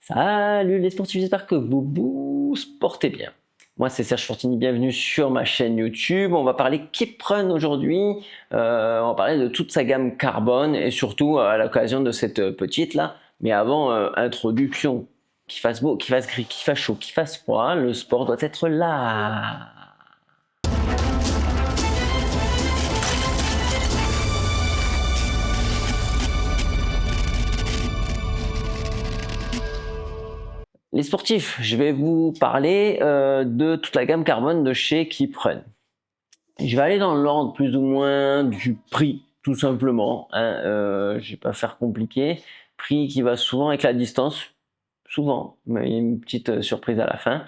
Salut les sportifs, j'espère que vous vous portez bien. Moi c'est Serge Fortini, bienvenue sur ma chaîne YouTube. On va parler Keeprun aujourd'hui, on va parler de toute sa gamme carbone et surtout à l'occasion de cette petite là. Mais avant, introduction, qu'il fasse beau, qu'il fasse gris, qu'il fasse chaud, qu'il fasse froid, le sport doit être là. Les sportifs, je vais vous parler de toute la gamme carbone de chez Keeprun. Je vais aller dans l'ordre plus ou moins du prix, tout simplement. Hein, je vais pas faire compliqué. Prix qui va souvent avec la distance, souvent, mais il y a une petite surprise à la fin.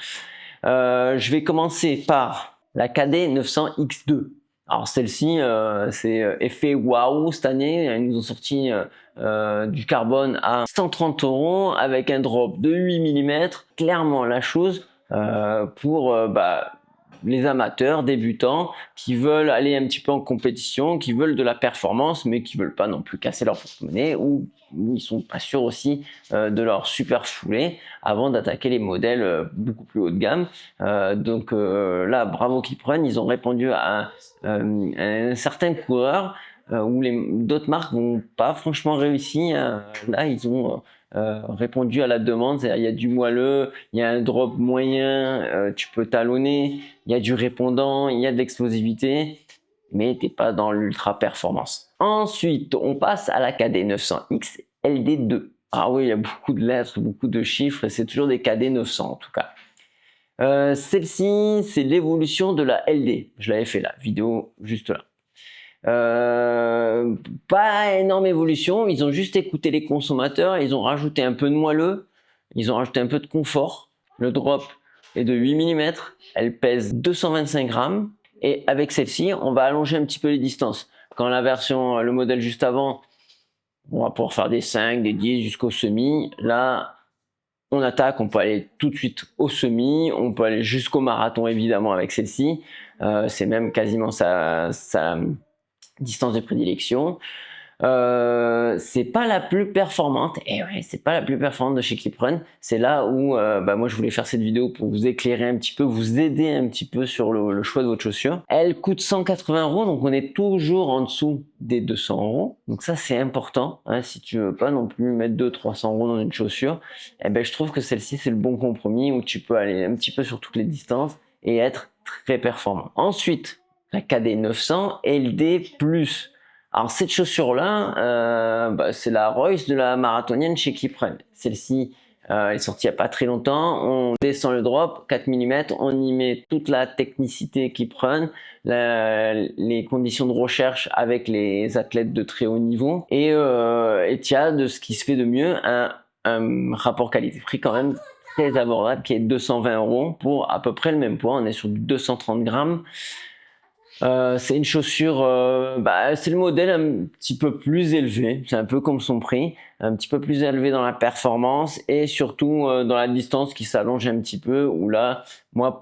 Je vais commencer par la KD 900X2. Alors celle-ci, c'est effet waouh cette année. Ils nous ont sorti du carbone à 130 € avec un drop de 8 mm. Clairement la chose pour les amateurs débutants qui veulent aller un petit peu en compétition, qui veulent de la performance mais qui veulent pas non plus casser leur porte-monnaie ou ils sont pas sûrs aussi de leur super fouler avant d'attaquer les modèles beaucoup plus haut de gamme. Là, bravo Keeprun, ils ont répondu à un certain coureur où d'autres marques n'ont pas franchement réussi. Là, ils ont répondu à la demande. Il y a du moelleux, il y a un drop moyen, tu peux talonner, il y a du répondant, il y a de l'explosivité, mais tu n'es pas dans l'ultra performance. Ensuite, on passe à la KD 900X LD2. Ah oui, il y a beaucoup de lettres, beaucoup de chiffres, et c'est toujours des KD 900 en tout cas. Celle-ci, c'est l'évolution de la LD. Je l'avais fait la vidéo juste là. Pas énorme évolution, ils ont juste écouté les consommateurs, ils ont rajouté un peu de moelleux, ils ont rajouté un peu de confort. Le drop est de 8 mm, elle pèse 225 grammes et avec celle-ci, on va allonger un petit peu les distances. Quand le modèle juste avant, on va pouvoir faire des 5, des 10 jusqu'au semi. Là, on attaque, on peut aller tout de suite au semi, on peut aller jusqu'au marathon évidemment avec celle-ci. C'est même quasiment sa distance de prédilection. C'est pas la plus performante, et ouais, c'est pas la plus performante de chez Keeprun. C'est là où moi je voulais faire cette vidéo pour vous éclairer un petit peu, vous aider un petit peu sur le choix de votre chaussure. Elle coûte 180 €, donc on est toujours en dessous des 200 €. Donc ça c'est important, hein, si tu veux pas non plus mettre 200-300 € dans une chaussure, je trouve que celle-ci c'est le bon compromis où tu peux aller un petit peu sur toutes les distances et être très performant. Ensuite, la KD 900 LD+. Alors cette chaussure-là, c'est la Royce de la marathonienne chez Keeprun. Celle-ci est sortie il n'y a pas très longtemps. On descend le drop, 4 mm, on y met toute la technicité Keeprun, les conditions de recherche avec les athlètes de très haut niveau. Et tu as de ce qui se fait de mieux un rapport qualité-prix quand même très abordable qui est 220 € pour à peu près le même poids. On est sur du 230 grammes. C'est une chaussure, c'est le modèle un petit peu plus élevé, c'est un peu comme son prix, un petit peu plus élevé dans la performance et surtout dans la distance qui s'allonge un petit peu, où là,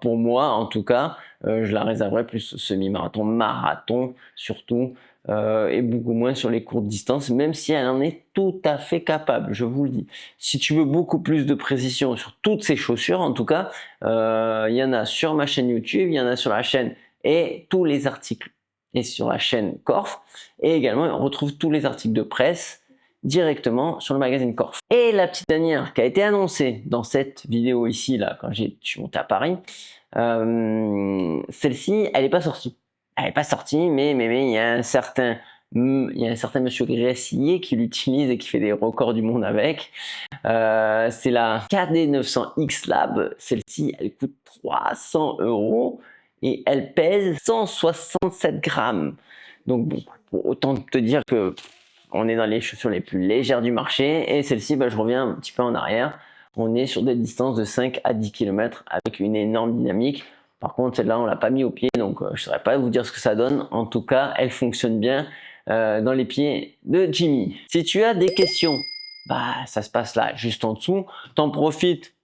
pour moi en tout cas, je la réserverais plus semi-marathon, marathon surtout, et beaucoup moins sur les courtes distances, même si elle en est tout à fait capable, je vous le dis. Si tu veux beaucoup plus de précision sur toutes ces chaussures, en tout cas, il y en a sur ma chaîne YouTube, il y en a sur la chaîne et tous les articles et sur la chaîne Corf, et également on retrouve tous les articles de presse directement sur le magazine Corf. Et la petite dernière qui a été annoncée dans cette vidéo ici là quand je suis monté à Paris, celle-ci elle n'est pas sortie. Elle n'est pas sortie, mais il y a un certain monsieur Gressier qui l'utilise et qui fait des records du monde avec. C'est la KD 900X Lab. Celle-ci elle coûte 300 € et elle pèse 167 grammes. Donc bon, autant te dire que on est dans les chaussures les plus légères du marché, et celle-ci, je reviens un petit peu en arrière, on est sur des distances de 5 à 10 km avec une énorme dynamique. Par contre celle-là on l'a pas mis au pied, donc je ne saurais pas vous dire ce que ça donne. En tout cas elle fonctionne bien dans les pieds de Jimmy. Si tu as des questions, ça se passe là juste en dessous, t'en profites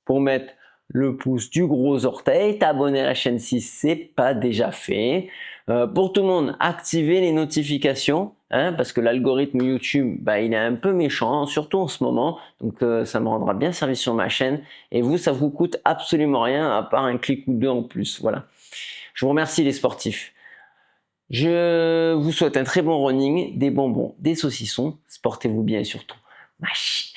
pour mettre le pouce du gros orteil, t'abonner à la chaîne si c'est pas déjà fait. Pour tout le monde, activez les notifications, hein, parce que l'algorithme YouTube, bah, il est un peu méchant, surtout en ce moment. Donc ça me rendra bien service sur ma chaîne. Et vous, ça vous coûte absolument rien à part un clic ou deux en plus. Voilà. Je vous remercie les sportifs. Je vous souhaite un très bon running, des bonbons, des saucissons. Sportez-vous bien et surtout, mâchez.